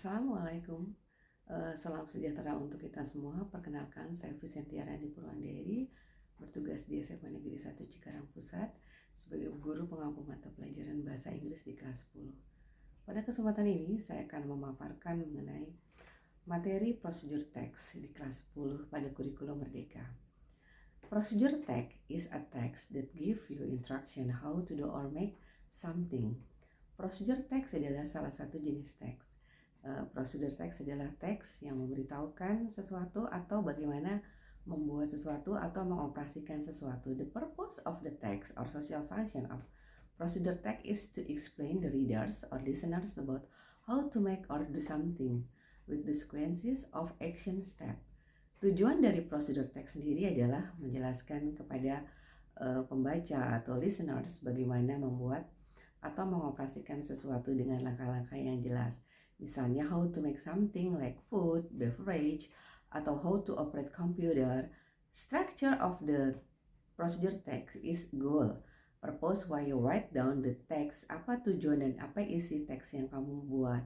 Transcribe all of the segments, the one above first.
Assalamualaikum. Salam sejahtera untuk kita semua. Perkenalkan, saya Vicentia Rani Purwandari, bertugas di SMA Negeri 1 Cikarang Pusat sebagai guru pengampu mata pelajaran Bahasa Inggris di kelas 10. Pada kesempatan ini, saya akan memaparkan mengenai materi Procedure Text di kelas 10 pada kurikulum Merdeka. Procedure text is a text that give you instruction how to do or make something. Procedure text adalah salah satu jenis teks. Procedure text adalah teks yang memberitahukan sesuatu atau bagaimana membuat sesuatu atau mengoperasikan sesuatu. The purpose of the text or social function of procedure text is to explain the readers or listeners about how to make or do something with the sequences of action step. Tujuan dari procedure text sendiri adalah menjelaskan kepada pembaca atau listeners bagaimana membuat atau mengoperasikan sesuatu dengan langkah-langkah yang jelas. Misalnya how to make something like food, beverage, atau how to operate computer. Structure of the procedure text is goal, purpose why you write down the text, apa tujuan dan apa isi teks yang kamu buat.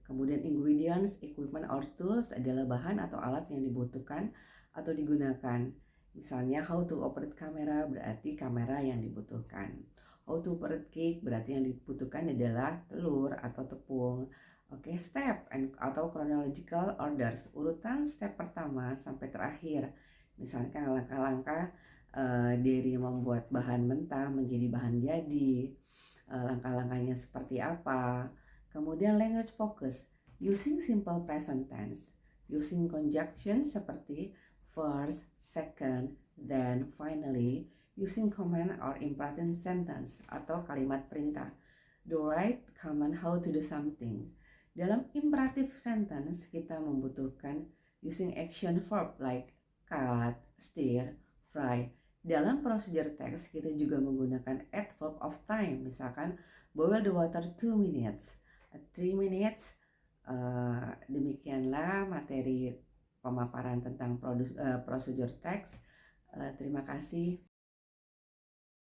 Kemudian ingredients, equipment or tools adalah bahan atau alat yang dibutuhkan atau digunakan. Misalnya how to operate kamera berarti kamera yang dibutuhkan. How to operate cake berarti yang dibutuhkan adalah telur atau tepung. Oke, step atau chronological orders, urutan step pertama sampai terakhir. Misalkan langkah-langkah dari membuat bahan mentah menjadi bahan jadi, langkah-langkahnya seperti apa. Kemudian language focus, using simple present tense, using conjunction seperti first, second, then, finally, using command or imperative sentence atau kalimat perintah. The right command how to do something. Dalam imperative sentence kita membutuhkan using action verb like cut, stir, fry. Dalam procedure text kita juga menggunakan adverb of time. Misalkan boil the water 2 minutes, 3 minutes. Demikianlah materi pemaparan tentang procedure text. Terima kasih.